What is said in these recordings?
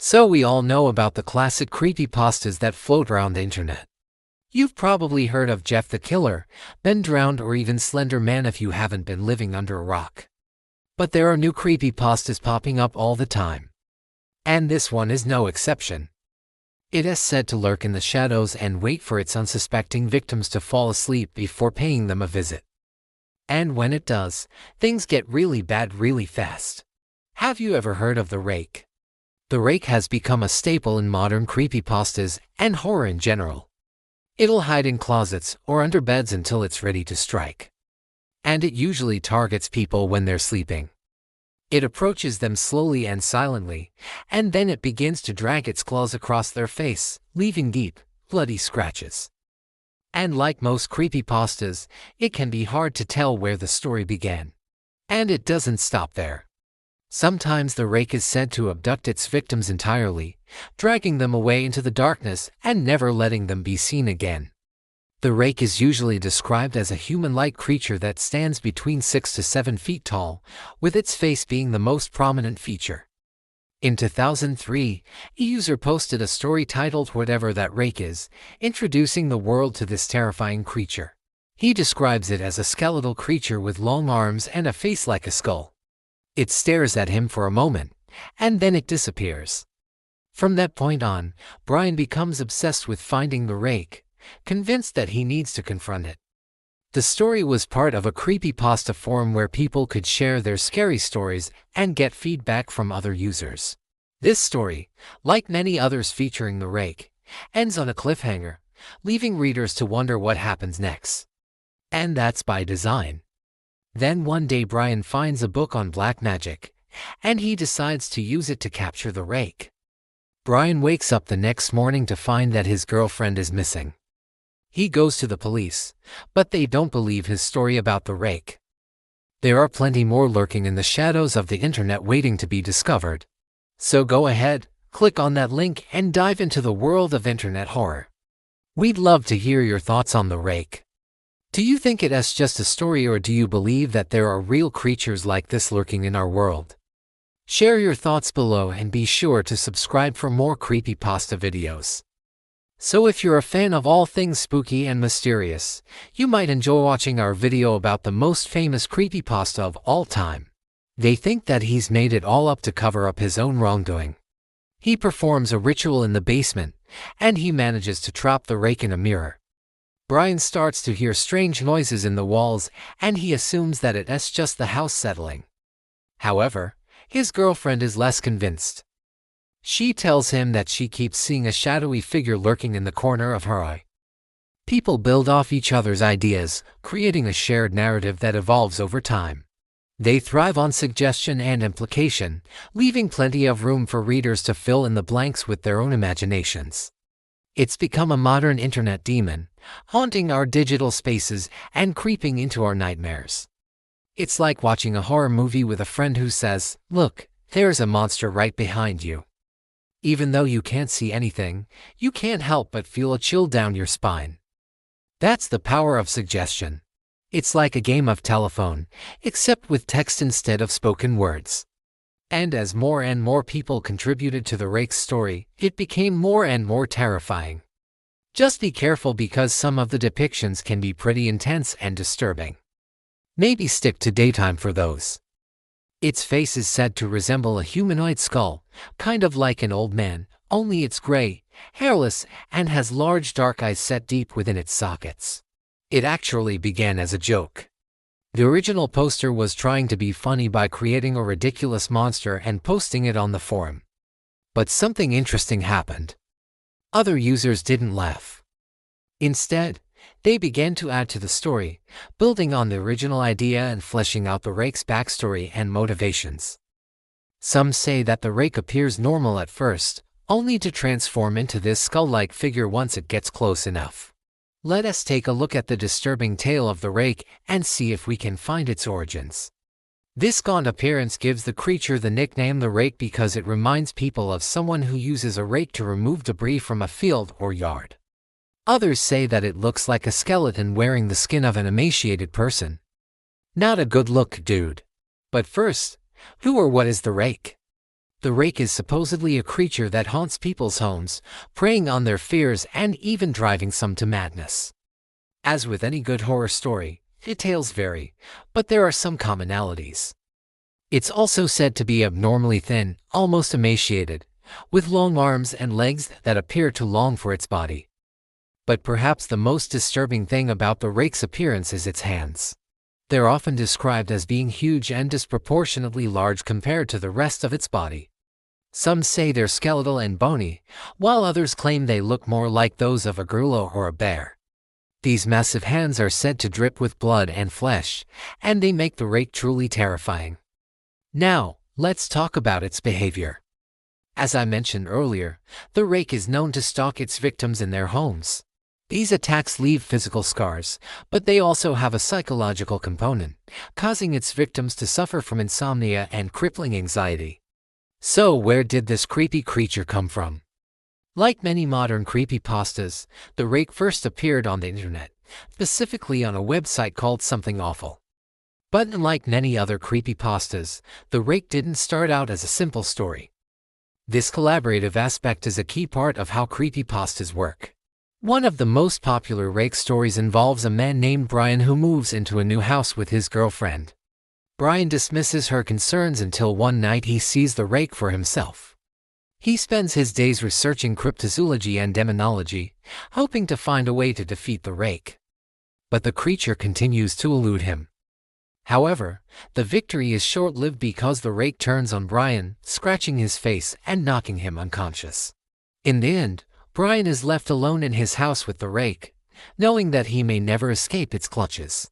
So we all know about the classic creepypastas that float around the internet. You've probably heard of Jeff the Killer, Ben Drowned, or even Slender Man if you haven't been living under a rock. But there are new creepypastas popping up all the time. And this one is no exception. It is said to lurk in the shadows and wait for its unsuspecting victims to fall asleep before paying them a visit. And when it does, things get really bad really fast. Have you ever heard of the Rake? The Rake has become a staple in modern creepypastas and horror in general. It'll hide in closets or under beds until it's ready to strike. And it usually targets people when they're sleeping. It approaches them slowly and silently, and then it begins to drag its claws across their face, leaving deep, bloody scratches. And like most creepypastas, it can be hard to tell where the story began. And it doesn't stop there. Sometimes the Rake is said to abduct its victims entirely, dragging them away into the darkness and never letting them be seen again. The Rake is usually described as a human-like creature that stands between 6 to 7 feet tall, with its face being the most prominent feature. In 2003, a user posted a story titled "Whatever That Rake Is," introducing the world to this terrifying creature. He describes it as a skeletal creature with long arms and a face like a skull. It stares at him for a moment, and then it disappears. From that point on, Brian becomes obsessed with finding the Rake, convinced that he needs to confront it. The story was part of a creepypasta forum where people could share their scary stories and get feedback from other users. This story, like many others featuring the Rake, ends on a cliffhanger, leaving readers to wonder what happens next. And that's by design. Then one day Brian finds a book on black magic, and he decides to use it to capture the Rake. Brian wakes up the next morning to find that his girlfriend is missing. He goes to the police, but they don't believe his story about the Rake. There are plenty more lurking in the shadows of the internet waiting to be discovered. So go ahead, click on that link and dive into the world of internet horror. We'd love to hear your thoughts on the Rake. Do you think it is just a story, or do you believe that there are real creatures like this lurking in our world? Share your thoughts below and be sure to subscribe for more creepypasta videos. So if you're a fan of all things spooky and mysterious, you might enjoy watching our video about the most famous creepypasta of all time. They think that he's made it all up to cover up his own wrongdoing. He performs a ritual in the basement, and he manages to trap the Rake in a mirror. Brian starts to hear strange noises in the walls, and he assumes that it's just the house settling. However, his girlfriend is less convinced. She tells him that she keeps seeing a shadowy figure lurking in the corner of her eye. People build off each other's ideas, creating a shared narrative that evolves over time. They thrive on suggestion and implication, leaving plenty of room for readers to fill in the blanks with their own imaginations. It's become a modern internet demon, haunting our digital spaces and creeping into our nightmares. It's like watching a horror movie with a friend who says, "Look, there's a monster right behind you." Even though you can't see anything, you can't help but feel a chill down your spine. That's the power of suggestion. It's like a game of telephone, except with text instead of spoken words. And as more and more people contributed to the Rake's story, it became more and more terrifying. Just be careful, because some of the depictions can be pretty intense and disturbing. Maybe stick to daytime for those. Its face is said to resemble a humanoid skull, kind of like an old man, only it's gray, hairless, and has large dark eyes set deep within its sockets. It actually began as a joke. The original poster was trying to be funny by creating a ridiculous monster and posting it on the forum. But something interesting happened. Other users didn't laugh. Instead, they began to add to the story, building on the original idea and fleshing out the Rake's backstory and motivations. Some say that the Rake appears normal at first, only to transform into this skull-like figure once it gets close enough. Let us take a look at the disturbing tale of the Rake and see if we can find its origins. This gaunt appearance gives the creature the nickname the Rake because it reminds people of someone who uses a rake to remove debris from a field or yard. Others say that it looks like a skeleton wearing the skin of an emaciated person. Not a good look, dude. But first, who or what is the Rake? The Rake is supposedly a creature that haunts people's homes, preying on their fears and even driving some to madness. As with any good horror story, details vary, but there are some commonalities. It's also said to be abnormally thin, almost emaciated, with long arms and legs that appear too long for its body. But perhaps the most disturbing thing about the Rake's appearance is its hands. They're often described as being huge and disproportionately large compared to the rest of its body. Some say they're skeletal and bony, while others claim they look more like those of a gorilla or a bear. These massive hands are said to drip with blood and flesh, and they make the Rake truly terrifying. Now, let's talk about its behavior. As I mentioned earlier, the Rake is known to stalk its victims in their homes. These attacks leave physical scars, but they also have a psychological component, causing its victims to suffer from insomnia and crippling anxiety. So where did this creepy creature come from? Like many modern creepypastas, the Rake first appeared on the internet, specifically on a website called Something Awful. But unlike many other creepypastas, the Rake didn't start out as a simple story. This collaborative aspect is a key part of how creepypastas work. One of the most popular Rake stories involves a man named Brian who moves into a new house with his girlfriend. Brian dismisses her concerns until one night he sees the Rake for himself. He spends his days researching cryptozoology and demonology, hoping to find a way to defeat the Rake. But the creature continues to elude him. However, the victory is short-lived because the Rake turns on Brian, scratching his face and knocking him unconscious. In the end, Brian is left alone in his house with the Rake, knowing that he may never escape its clutches.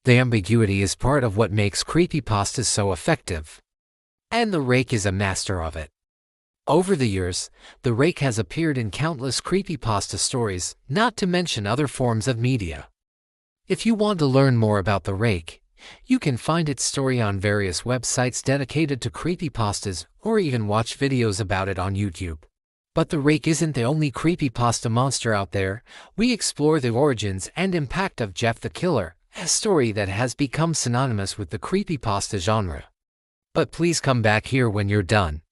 The ambiguity is part of what makes creepypastas so effective. And the Rake is a master of it. Over the years, the Rake has appeared in countless creepypasta stories, not to mention other forms of media. If you want to learn more about the Rake, you can find its story on various websites dedicated to creepypastas or even watch videos about it on YouTube. But the Rake isn't the only creepypasta monster out there. We explore the origins and impact of Jeff the Killer, a story that has become synonymous with the creepypasta genre. But please come back here when you're done.